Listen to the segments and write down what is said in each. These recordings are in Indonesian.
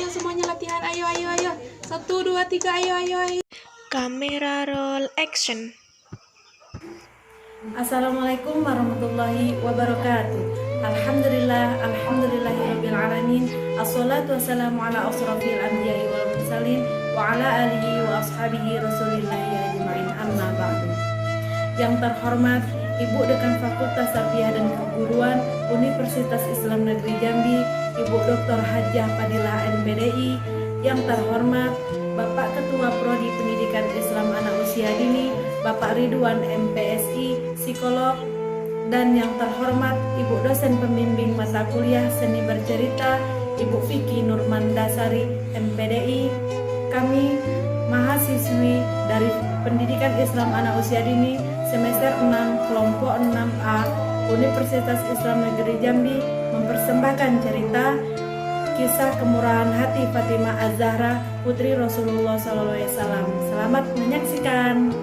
Semuanya latihan, ayo. 1, 2, 3, ayo. Kamera roll action. Assalamualaikum warahmatullahi wabarakatuh. Alhamdulillahirabbil alamin. Assalatu wassalamu ala asrofil anbiya'i wal mursalin wa ala alihi wa ashabihi rasulillahi ajma'in, amma ba'du. Yang terhormat Ibu Dekan Fakultas Tarbiyah dan Keguruan Universitas Islam Negeri Jambi, Ibu Dr. Hajjah Fadilah MPDI. Yang terhormat Bapak Ketua Prodi Pendidikan Islam Anak Usia Dini, Bapak Ridwan MPSI, psikolog. Dan yang terhormat Ibu dosen pembimbing mata kuliah Seni Bercerita, Ibu Vicky Nurmandasari MPDI. Kami mahasiswi dari Pendidikan Islam Anak Usia Dini semester 6 kelompok 6A Universitas Islam Negeri Jambi mempersembahkan cerita kisah kemurahan hati Fatimah Az-Zahra putri Rasulullah SAW. Selamat menyaksikan.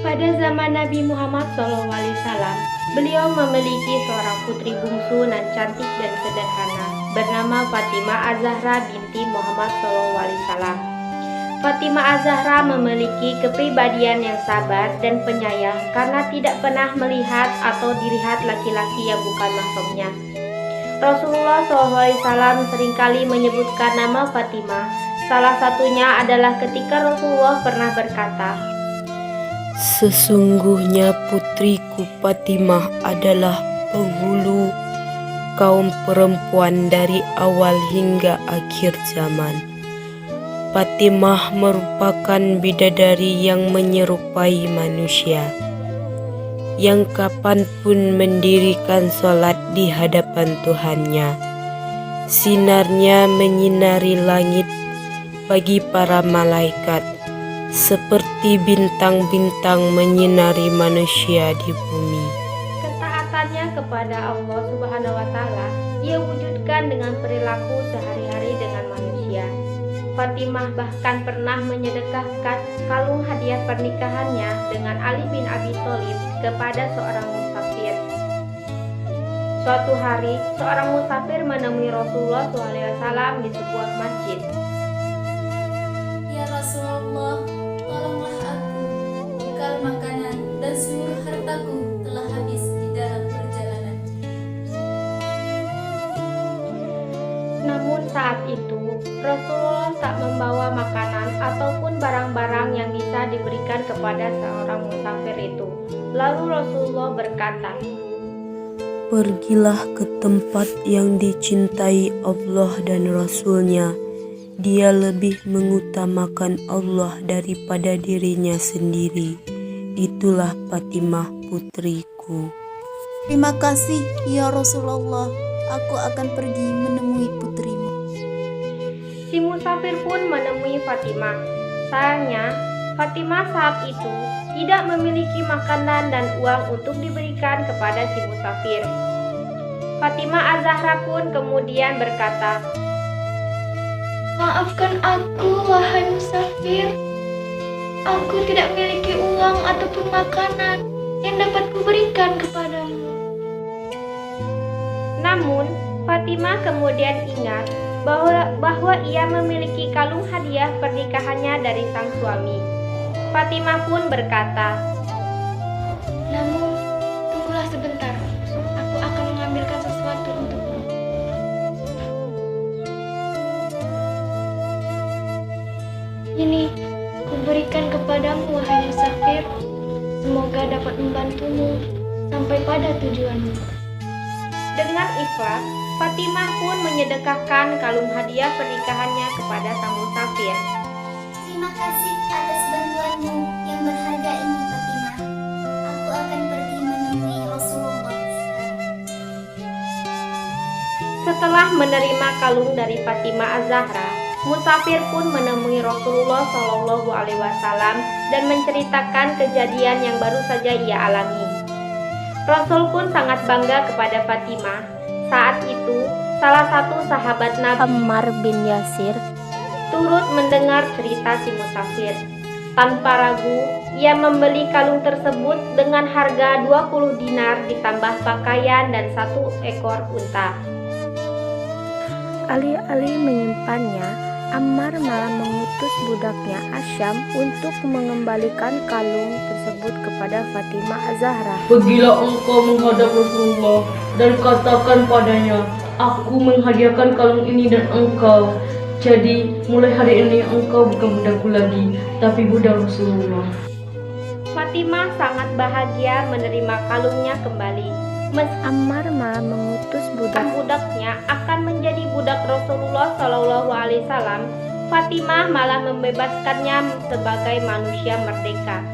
Pada zaman Nabi Muhammad SAW, beliau memiliki seorang putri bungsu nan cantik dan sederhana bernama Fatimah Az-Zahra binti Muhammad SAW. Fatimah Az-Zahra memiliki kepribadian yang sabar dan penyayang karena tidak pernah melihat atau dilihat laki-laki yang bukan mahramnya. Rasulullah SAW seringkali menyebutkan nama Fatimah. Salah satunya adalah ketika Rasulullah pernah berkata, Sesungguhnya putriku Fatimah adalah penghulu kaum perempuan dari awal hingga akhir zaman. Fatimah merupakan bidadari yang menyerupai manusia, yang kapanpun mendirikan sholat di hadapan Tuhannya. Sinarnya menyinari langit bagi para malaikat, seperti bintang-bintang menyinari manusia di bumi. Ketaatannya kepada Allah Subhanahu wa Ta'ala ia wujudkan dengan perilaku sehari-hari dengan manusia. Fatimah bahkan pernah menyedekahkan kalung hadiah pernikahannya dengan Ali bin Abi Thalib kepada seorang musafir. Suatu hari, seorang musafir menemui Rasulullah SAW di sebuah masjid. Ya Rasulullah, tolonglah aku, bekal makanan dan seluruh hartaku telah habis di dalam perjalanan. Namun saat itu, Rasulullah tak membawa makanan ataupun barang-barang yang bisa diberikan kepada seorang musafir itu. Lalu Rasulullah berkata, Pergilah ke tempat yang dicintai Allah dan Rasul-Nya. Dia lebih mengutamakan Allah daripada dirinya sendiri. Itulah Fatimah putriku. Terima kasih ya Rasulullah, aku akan pergi menemui putrimu. si musafir pun menemui Fatimah. Sayangnya, Fatimah saat itu tidak memiliki makanan dan uang untuk diberikan kepada si musafir. Fatimah Az-Zahra pun kemudian berkata, Maafkan aku, wahai musafir. Aku tidak memiliki uang ataupun makanan yang dapat kuberikan kepadamu. Namun, Fatimah kemudian ingat bahwa ia memiliki kalung hadiah pernikahannya dari sang suami. Fatimah pun berkata, Namun, tunggulah sebentar. Aku akan mengambilkan sesuatu untukmu. Ini, kuberikan kepadamu, wahai musafir. Semoga dapat membantumu sampai pada tujuanmu. dengan ikhlas, Fatimah pun menyedekahkan kalung hadiah pernikahannya kepada sang musafir. Terima kasih atas bantuanmu yang berharga ini, Fatimah. Aku akan pergi menemui Rasulullah. Setelah menerima kalung dari Fatimah Az-Zahra, musafir pun menemui Rasulullah Shallallahu Alaihi Wasallam dan menceritakan kejadian yang baru saja ia alami. Rasul pun sangat bangga kepada Fatimah. Saat itu, salah satu sahabat Nabi, Ammar bin Yasir, turut mendengar cerita si musafir. Tanpa ragu, ia membeli kalung tersebut dengan harga 20 dinar ditambah pakaian dan 1 ekor unta. alih-alih menyimpannya, Ammar malah mengutus budaknya Asyam untuk mengembalikan kalung tersebut kepada Fatimah Az-Zahra. Pergilah engkau menghadap Rasulullah dan katakan padanya, aku menghadiahkan kalung ini dan engkau. Jadi mulai hari ini engkau bukan budakku lagi, tapi budak Rasulullah. Fatimah sangat bahagia menerima kalungnya kembali. Ammar malah mengutus Budaknya akan menjadi budak Rasulullah Shallallahu Alaihi Wasallam. Fatimah malah membebaskannya sebagai manusia merdeka.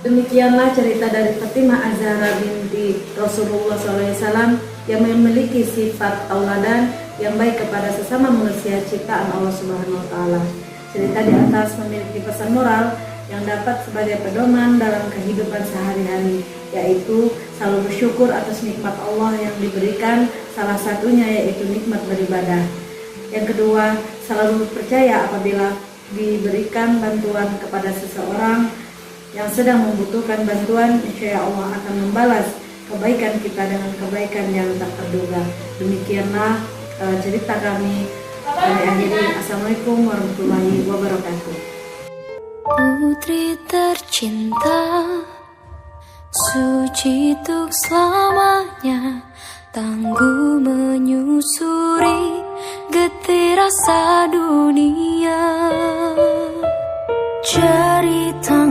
Demikianlah cerita dari Fatimah Az-Zahra binti Rasulullah SAW yang memiliki sifat tauladan yang baik kepada sesama manusia ciptaan Allah Subhanahu Wa Taala. Cerita di atas memiliki pesan moral yang dapat sebagai pedoman dalam kehidupan sehari-hari, yaitu selalu bersyukur atas nikmat Allah yang diberikan, salah satunya yaitu nikmat beribadah. Yang kedua, selalu percaya apabila diberikan bantuan kepada seseorang yang sedang membutuhkan bantuan, insya Allah akan membalas kebaikan kita dengan kebaikan yang tak terduga. Demikianlah cerita kami. Kami akhiri. Assalamualaikum warahmatullahi wabarakatuh. Putri tercinta, suci untuk selamanya, tangguh menyusuri getir rasa dunia. Cerita